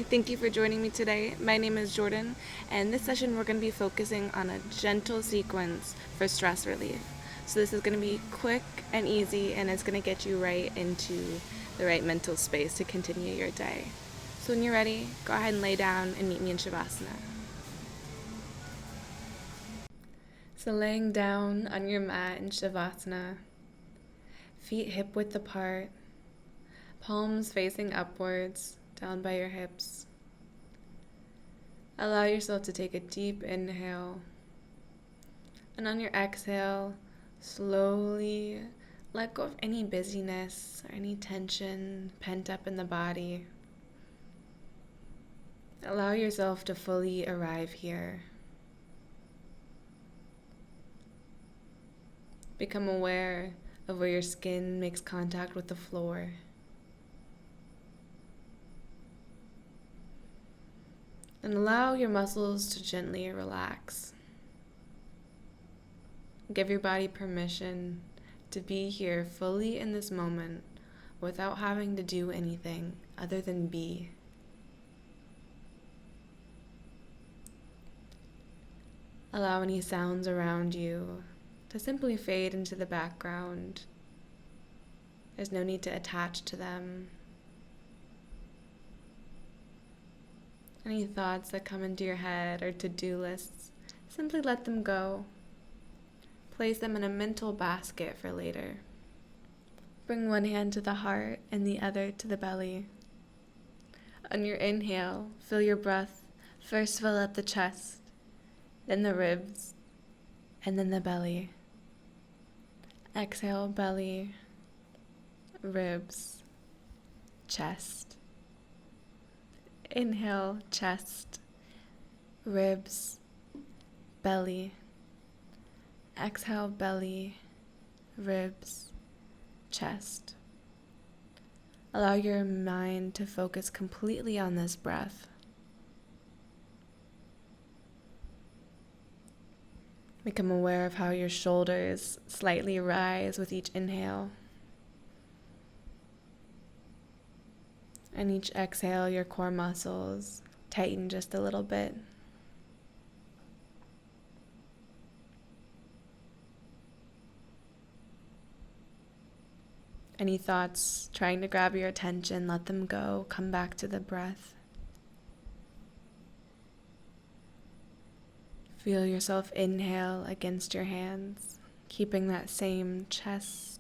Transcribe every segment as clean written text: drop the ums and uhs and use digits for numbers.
thank you for joining me today. My name is Jordyn, and this session we're going to be focusing on a gentle sequence for stress relief. So this is going to be quick and easy, and it's going to get you right into the right mental space to continue your day. So when you're ready, go ahead and lay down and meet me in Shavasana. So laying down on your mat in Shavasana, feet hip-width apart, palms facing upwards, down by your hips. Allow yourself to take a deep inhale. And on your exhale, slowly let go of any busyness or any tension pent up in the body. Allow yourself to fully arrive here. Become aware of where your skin makes contact with the floor. And allow your muscles to gently relax. Give your body permission to be here fully in this moment without having to do anything other than be. Allow any sounds around you to simply fade into the background. There's no need to attach to them. Any thoughts that come into your head or to-do lists, simply let them go. Place them in a mental basket for later. Bring one hand to the heart and the other to the belly. On your inhale, fill your breath. First fill up the chest, then the ribs, and then the belly. Exhale, belly, ribs, chest. Inhale, chest, ribs, belly. Exhale, belly, ribs, chest. Allow your mind to focus completely on this breath. Become aware of how your shoulders slightly rise with each inhale. And each exhale, your core muscles tighten just a little bit. Any thoughts trying to grab your attention, let them go. Come back to the breath. Feel yourself inhale against your hands, keeping that same chest,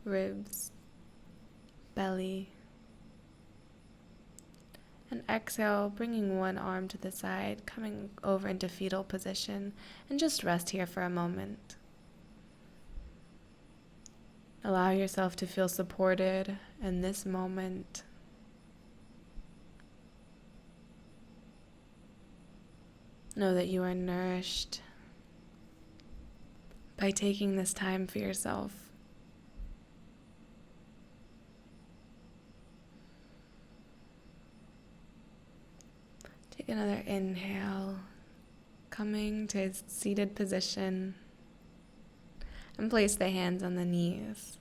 ribs, belly. And exhale, bringing one arm to the side, coming over into fetal position, and just rest here for a moment. Allow yourself to feel supported in this moment. Know that you are nourished by taking this time for yourself. Take another inhale, coming to a seated position, and place the hands on the knees.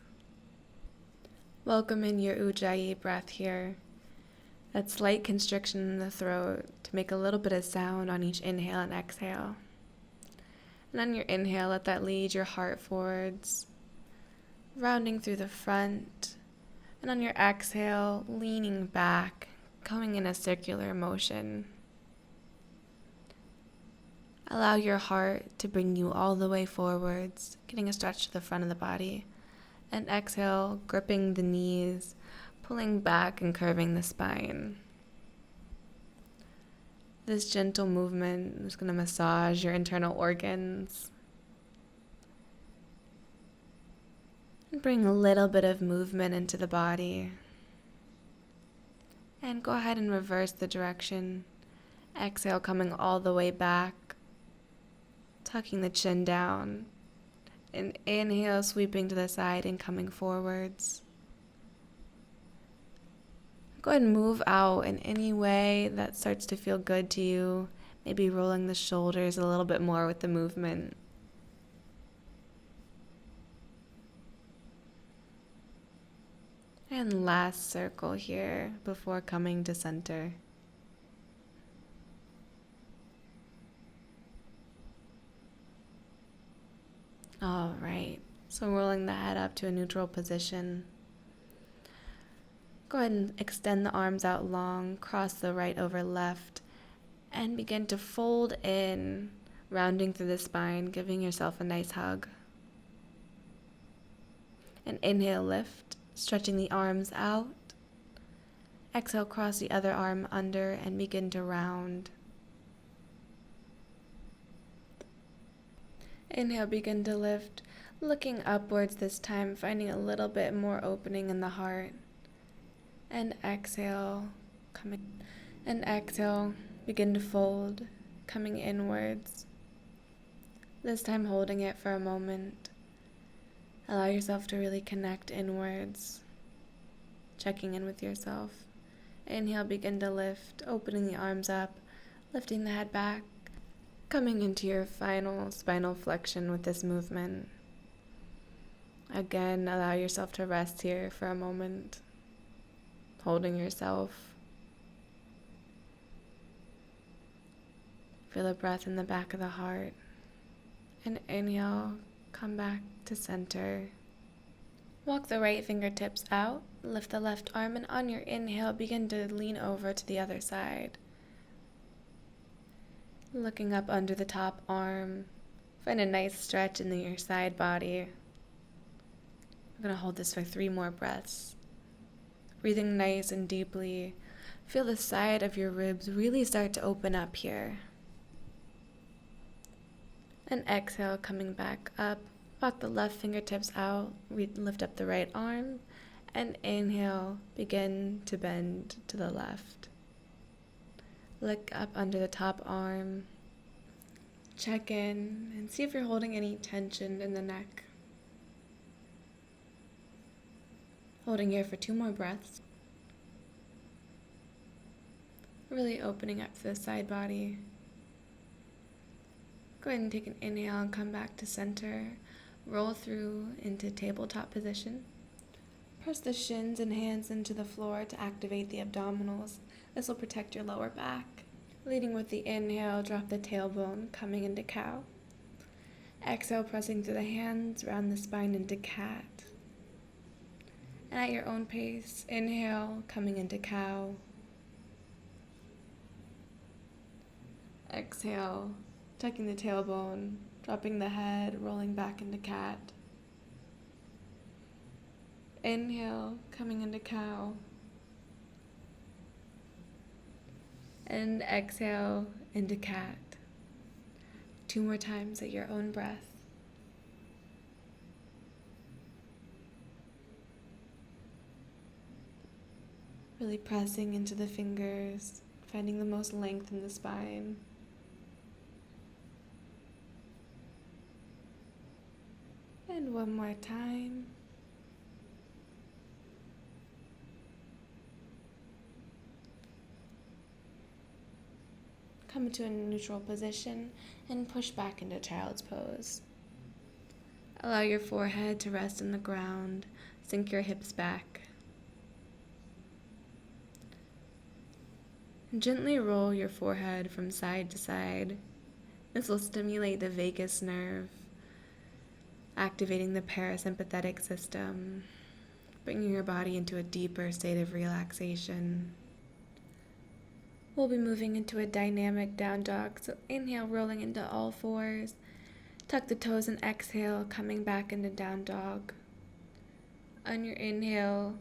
Welcome in your Ujjayi breath here. That slight constriction in the throat to make a little bit of sound on each inhale and exhale. And on your inhale, let that lead your heart forwards, rounding through the front. And on your exhale, leaning back, going in a circular motion. Allow your heart to bring you all the way forwards, getting a stretch to the front of the body. And exhale, gripping the knees, pulling back and curving the spine. This gentle movement is going to massage your internal organs. And bring a little bit of movement into the body. And go ahead and reverse the direction. Exhale, coming all the way back. Tucking the chin down, and inhale, sweeping to the side and coming forwards. Go ahead and move out in any way that starts to feel good to you, maybe rolling the shoulders a little bit more with the movement. And last circle here before coming to center. All right. So rolling the head up to a neutral position. Go ahead and extend the arms out long, cross the right over left, and begin to fold in, rounding through the spine, giving yourself a nice hug. And inhale, lift, stretching the arms out. Exhale, cross the other arm under and begin to round. Inhale, begin to lift, looking upwards this time, finding a little bit more opening in the heart. And exhale, begin to fold, coming inwards. This time holding it for a moment. Allow yourself to really connect inwards, checking in with yourself. Inhale, begin to lift, opening the arms up, lifting the head back, coming into your final spinal flexion with this movement. Again, allow yourself to rest here for a moment, holding yourself. Feel a breath in the back of the heart. And inhale, come back to center. Walk the right fingertips out, lift the left arm, and on your inhale, begin to lean over to the other side. Looking up under the top arm, find a nice stretch in your side body. I'm going to hold this for 3 more breaths. Breathing nice and deeply. Feel the side of your ribs really start to open up here. And exhale, coming back up. Walk the left fingertips out, lift up the right arm, and inhale, begin to bend to the left. Look up under the top arm, check in, and see if you're holding any tension in the neck. Holding here for 2 more breaths. Really opening up the side body. Go ahead and take an inhale and come back to center. Roll through into tabletop position. Press the shins and hands into the floor to activate the abdominals. This will protect your lower back. Leading with the inhale, drop the tailbone, coming into cow. Exhale, pressing through the hands, round the spine into cat. And at your own pace, inhale, coming into cow. Exhale, tucking the tailbone, dropping the head, rolling back into cat. Inhale, coming into cow. And exhale into cat. 2 more times at your own breath. Really pressing into the fingers, finding the most length in the spine. And 1 more time. Come into a neutral position and push back into child's pose. Allow your forehead to rest on the ground. Sink your hips back. Gently roll your forehead from side to side. This will stimulate the vagus nerve, activating the parasympathetic system, bringing your body into a deeper state of relaxation. We'll be moving into a dynamic down dog, so inhale, rolling into all fours. Tuck the toes and exhale, coming back into down dog. On your inhale,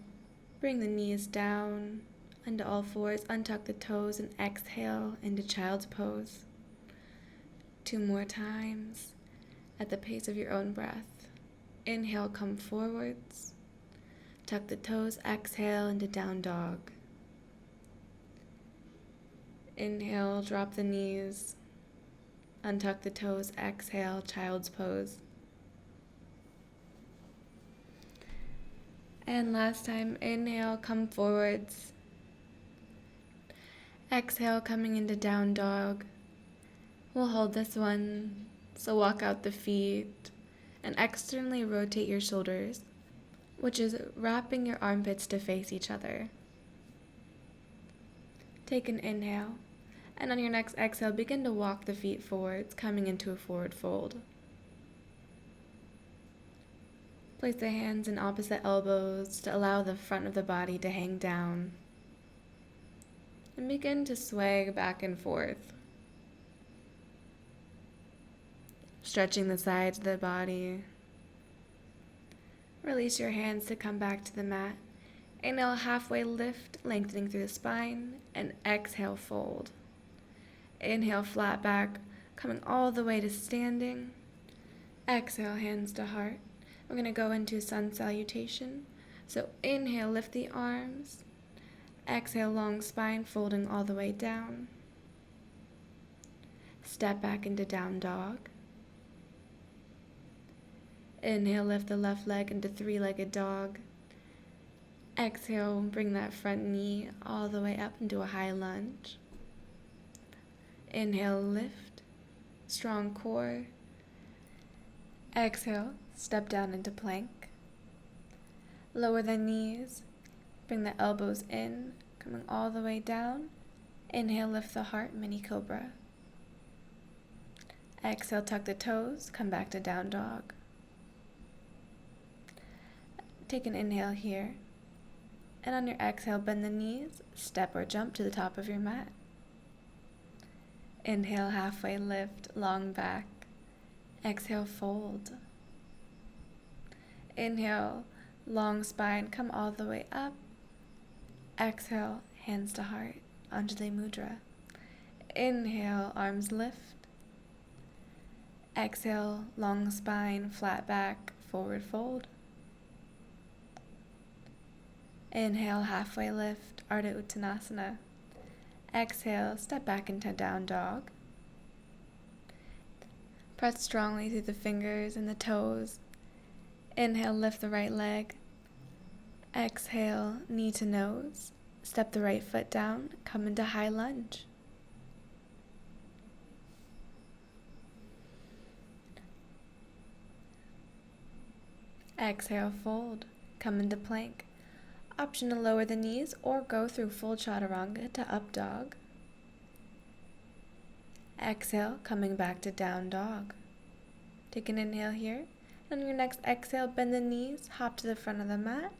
bring the knees down into all fours, untuck the toes and exhale into child's pose. 2 more times at the pace of your own breath. Inhale, come forwards. Tuck the toes, exhale into down dog. Inhale, drop the knees. Untuck the toes, exhale, child's pose. And last time, inhale, come forwards. Exhale, coming into down dog. We'll hold this one, so walk out the feet and externally rotate your shoulders, which is wrapping your armpits to face each other. Take an inhale, and on your next exhale, begin to walk the feet forwards, coming into a forward fold. Place the hands in opposite elbows to allow the front of the body to hang down. And begin to sway back and forth. Stretching the sides of the body. Release your hands to come back to the mat. Inhale, halfway lift, lengthening through the spine, and exhale, fold. Inhale, flat back, coming all the way to standing. Exhale, hands to heart. We're going to go into sun salutation. So inhale, lift the arms. Exhale, long spine, folding all the way down. Step back into down dog. Inhale, lift the left leg into three-legged dog. Exhale, bring that front knee all the way up into a high lunge. Inhale, lift, strong core. Exhale, step down into plank. Lower the knees, bring the elbows in, coming all the way down. Inhale, lift the heart, mini cobra. Exhale, tuck the toes, come back to down dog. Take an inhale here. And on your exhale, bend the knees, step or jump to the top of your mat. Inhale, halfway lift, long back. Exhale, fold. Inhale, long spine, come all the way up. Exhale, hands to heart, Anjali Mudra. Inhale, arms lift. Exhale, long spine, flat back, forward fold. Inhale, halfway lift, Ardha Uttanasana. Exhale, step back into down dog. Press strongly through the fingers and the toes. Inhale, lift the right leg. Exhale, knee to nose. Step the right foot down, come into high lunge. Exhale, fold, come into plank. Option to lower the knees or go through full chaturanga to up dog. Exhale, coming back to down dog. Take an inhale here. On your next exhale, bend the knees, hop to the front of the mat.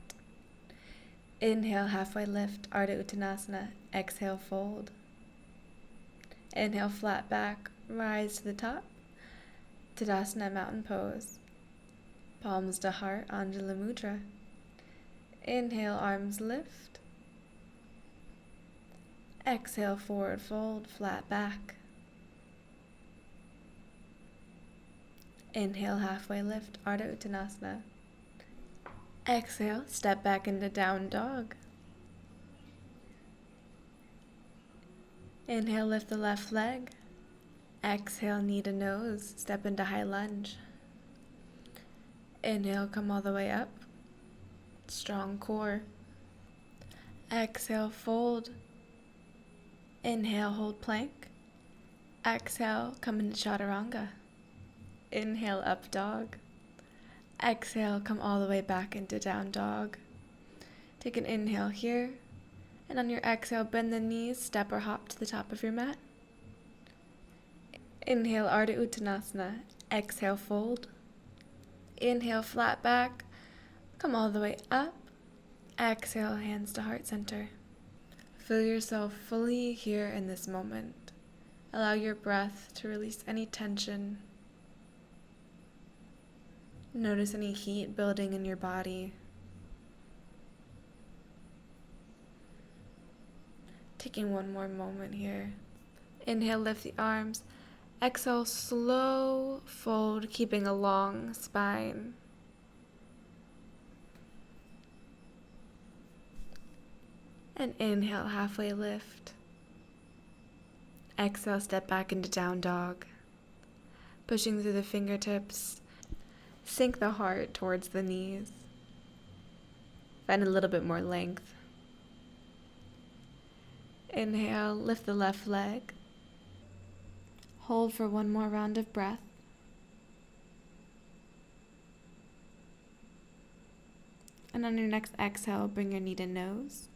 Inhale, halfway lift, Ardha Uttanasana. Exhale, fold. Inhale, flat back, rise to the top. Tadasana, mountain pose. Palms to heart, Anjali Mudra. Inhale, arms lift. Exhale, forward fold, flat back. Inhale, halfway lift, Ardha Uttanasana. Exhale, step back into down dog. Inhale, lift the left leg. Exhale, knee to nose, step into high lunge. Inhale, come all the way up. Strong core. Exhale, fold. Inhale, hold plank. Exhale, come into chaturanga. Inhale, up dog. Exhale, come all the way back into down dog. Take an inhale here. And on your exhale, bend the knees, step or hop to the top of your mat. Inhale, Ardha Uttanasana. Exhale, fold. Inhale, flat back. Come all the way up. Exhale, hands to heart center. Feel yourself fully here in this moment. Allow your breath to release any tension. Notice any heat building in your body. Taking one more moment here. Inhale, lift the arms. Exhale, slow fold, keeping a long spine. And inhale, halfway lift. Exhale, step back into down dog. Pushing through the fingertips, sink the heart towards the knees. Find a little bit more length. Inhale, lift the left leg. Hold for one more round of breath. And on your next exhale, bring your knee to nose.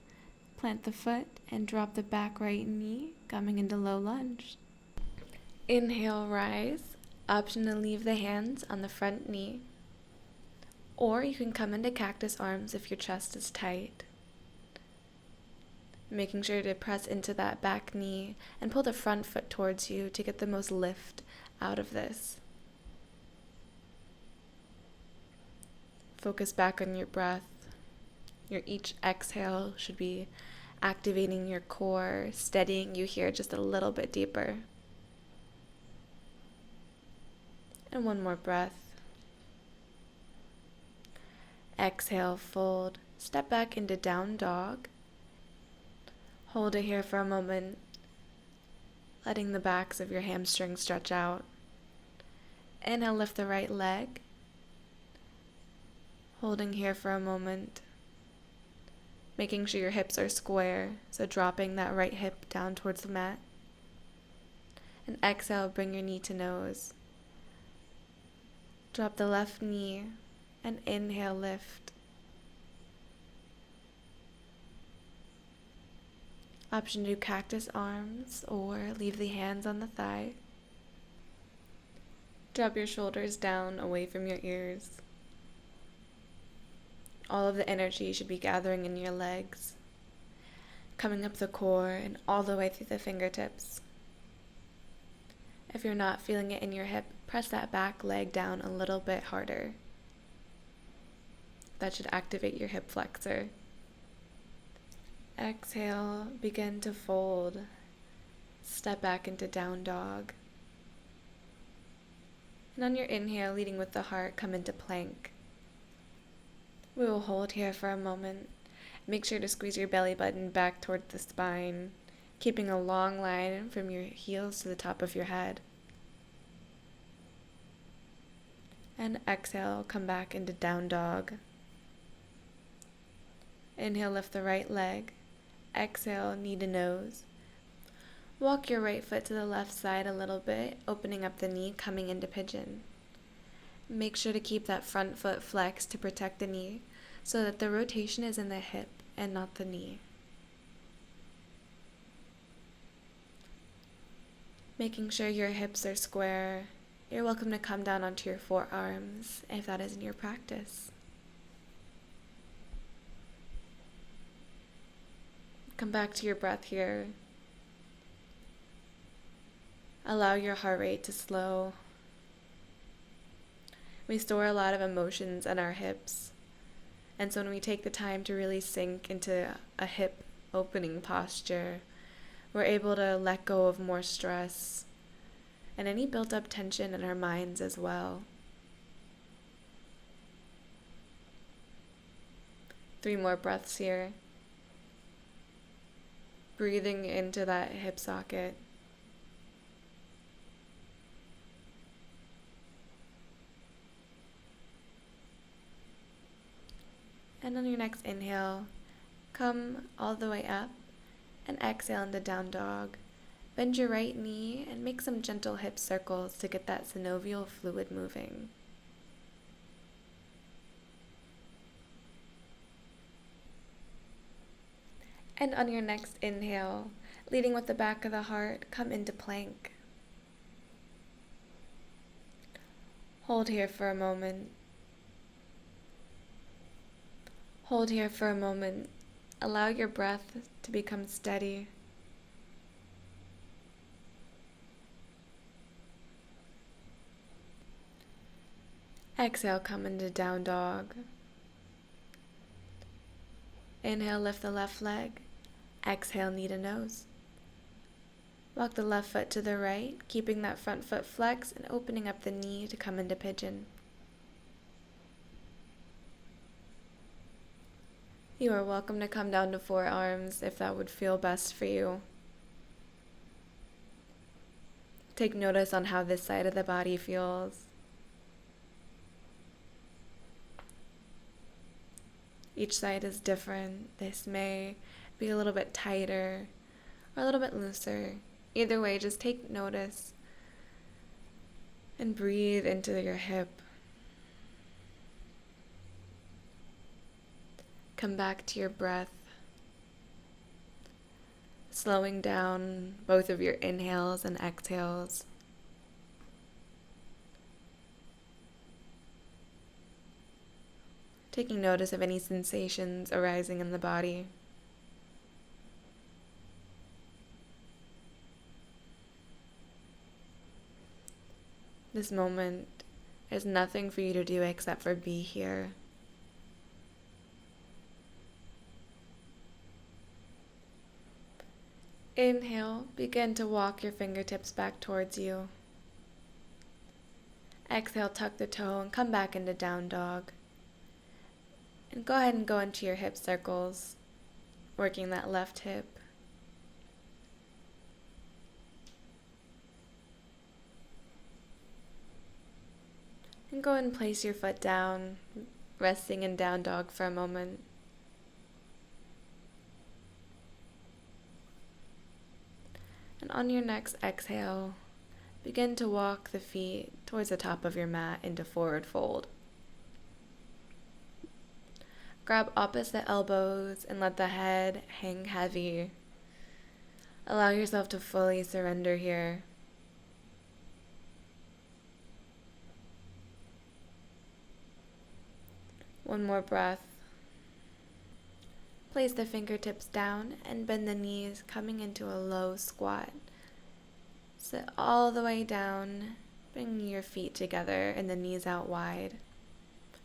Plant the foot and drop the back right knee, coming into low lunge. Inhale, rise. Option to leave the hands on the front knee. Or you can come into cactus arms if your chest is tight. Making sure to press into that back knee and pull the front foot towards you to get the most lift out of this. Focus back on your breath. Your each exhale should be activating your core, steadying you here just a little bit deeper. And one more breath. Exhale, fold. Step back into down dog. Hold it here for a moment, letting the backs of your hamstrings stretch out. Inhale, lift the right leg. Holding here for a moment, making sure your hips are square, so dropping that right hip down towards the mat. And exhale, bring your knee to nose. Drop the left knee and inhale, lift. Option to do cactus arms or leave the hands on the thigh. Drop your shoulders down away from your ears. All of the energy should be gathering in your legs, coming up the core and all the way through the fingertips. If you're not feeling it in your hip, press that back leg down a little bit harder. That should activate your hip flexor. Exhale, begin to fold. Step back into down dog. And on your inhale, leading with the heart, come into plank. We will hold here for a moment. Make sure to squeeze your belly button back towards the spine, keeping a long line from your heels to the top of your head. And exhale, come back into down dog. Inhale, lift the right leg. Exhale, knee to nose. Walk your right foot to the left side a little bit, opening up the knee, coming into pigeon. Make sure to keep that front foot flexed to protect the knee so that the rotation is in the hip and not the knee. Making sure your hips are square. You're welcome to come down onto your forearms if that is in your practice. Come back to your breath here. Allow your heart rate to slow. We store a lot of emotions in our hips, and so when we take the time to really sink into a hip opening posture, we're able to let go of more stress and any built up tension in our minds as well. 3 more breaths here. Breathing into that hip socket. And on your next inhale, come all the way up and exhale into down dog. Bend your right knee and make some gentle hip circles to get that synovial fluid moving. And on your next inhale, leading with the back of the heart, come into plank. Hold here for a moment. Hold here for a moment. Allow your breath to become steady. Exhale, come into down dog. Inhale, lift the left leg. Exhale, knee to nose. Walk the left foot to the right, keeping that front foot flexed and opening up the knee to come into pigeon. You are welcome to come down to forearms if that would feel best for you. Take notice on how this side of the body feels. Each side is different. This may be a little bit tighter or a little bit looser. Either way, just take notice and breathe into your hip. Come back to your breath, slowing down both of your inhales and exhales. taking notice of any sensations arising in the body. This moment, there's nothing for you to do except for be here. Inhale, begin to walk your fingertips back towards you. Exhale, tuck the toe and come back into down dog. And go ahead and go into your hip circles, working that left hip. And go ahead and place your foot down, resting in down dog for a moment. And on your next exhale, begin to walk the feet towards the top of your mat into forward fold. Grab opposite elbows and let the head hang heavy. Allow yourself to fully surrender here. One more breath. Place the fingertips down and bend the knees, coming into a low squat. Sit all the way down, bringing your feet together and the knees out wide.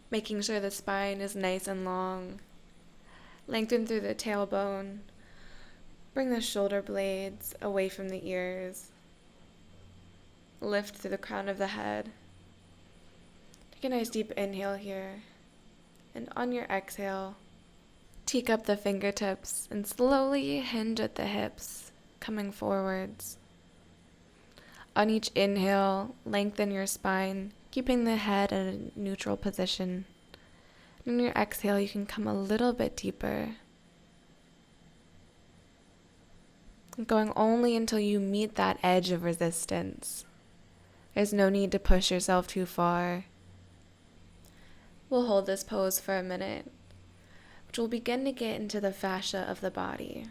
Making sure the spine is nice and long. Lengthen through the tailbone. Bring the shoulder blades away from the ears. Lift through the crown of the head. Take a nice deep inhale here. And on your exhale, teak up the fingertips and slowly hinge at the hips, coming forwards. On each inhale, lengthen your spine, keeping the head at a neutral position. On your exhale, you can come a little bit deeper. Going only until you meet that edge of resistance. There's no need to push yourself too far. We'll hold this pose for a minute, which will begin to get into the fascia of the body.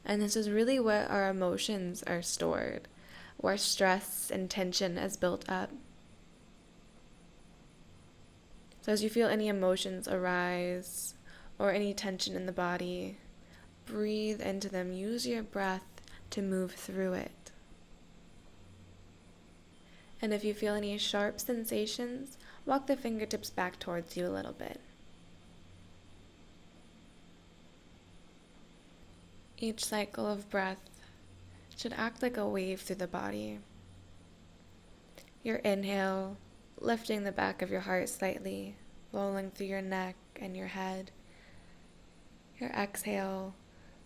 And this is really where our emotions are stored, where stress and tension is built up. So as you feel any emotions arise or any tension in the body, breathe into them. Use your breath to move through it. And if you feel any sharp sensations, walk the fingertips back towards you a little bit. Each cycle of breath should act like a wave through the body. Your inhale, lifting the back of your heart slightly, rolling through your neck and your head. Your exhale,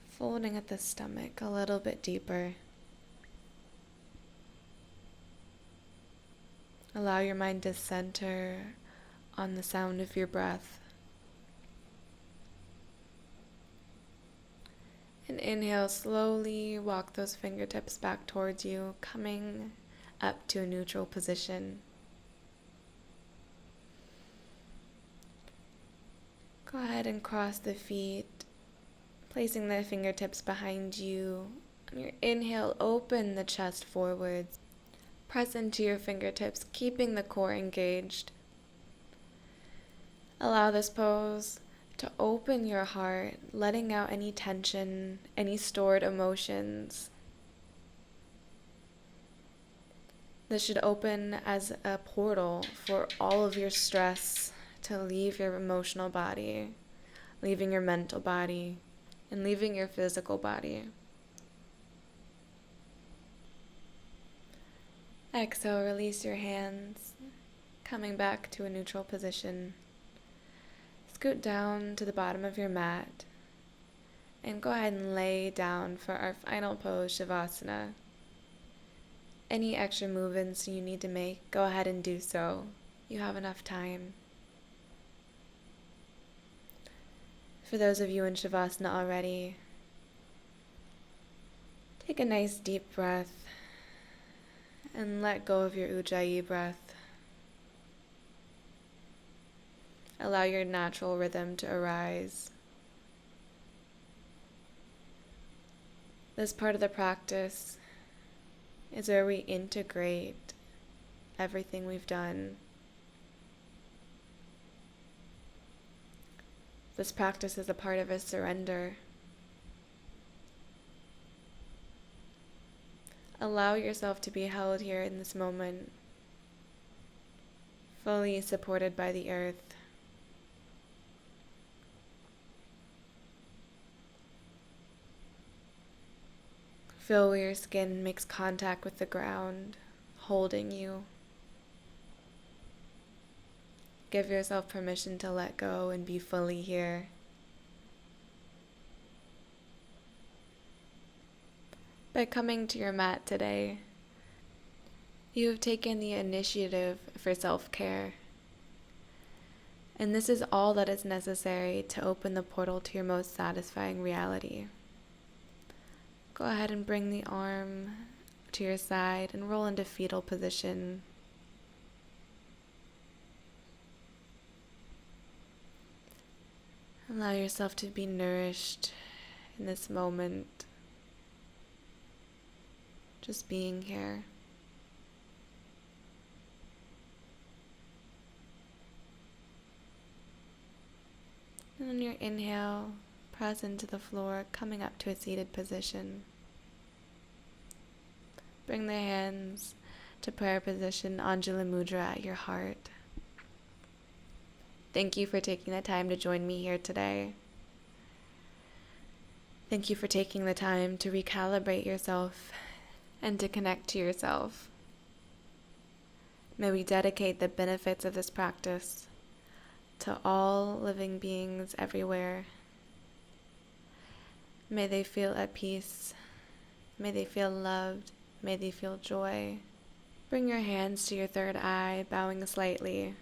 folding at the stomach a little bit deeper. Allow your mind to center on the sound of your breath. And inhale, slowly walk those fingertips back towards you, coming up to a neutral position. Go ahead and cross the feet, placing the fingertips behind you. On your inhale, open the chest forwards. Press into your fingertips, keeping the core engaged. Allow this pose to open your heart, letting out any tension, any stored emotions. This should open as a portal for all of your stress to leave your emotional body, leaving your mental body, and leaving your physical body. Exhale, release your hands, coming back to a neutral position. Scoot down to the bottom of your mat and go ahead and lay down for our final pose, Shavasana. Any extra movements you need to make, go ahead and do so. You have enough time. For those of you in Shavasana already, take a nice deep breath and let go of your Ujjayi breath. Allow your natural rhythm to arise. This part of the practice is where we integrate everything we've done. This practice is a part of a surrender. Allow yourself to be held here in this moment, fully supported by the earth. Feel where your skin makes contact with the ground, holding you. Give yourself permission to let go and be fully here. By coming to your mat today, you have taken the initiative for self-care. And this is all that is necessary to open the portal to your most satisfying reality. Go ahead and bring the arm to your side and roll into fetal position. Allow yourself to be nourished in this moment. Just being here. And on your inhale, press into the floor, coming up to a seated position. Bring the hands to prayer position, Anjali Mudra at your heart. Thank you for taking the time to join me here today. Thank you for taking the time to recalibrate yourself and to connect to yourself. May we dedicate the benefits of this practice to all living beings everywhere. May they feel at peace. May they feel loved. May they feel joy. Bring your hands to your third eye, bowing slightly,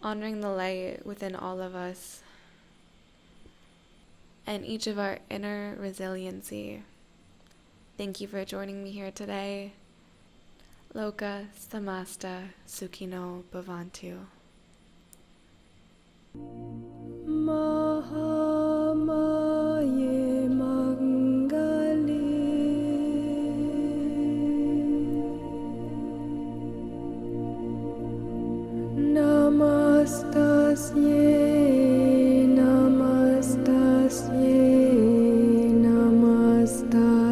honoring the light within all of us and each of our inner resiliency. Thank you for joining me here today. Loka Samasta Sukhino Bhavantu. Mahamaye Mangali Namastasye Namastasye Namastasye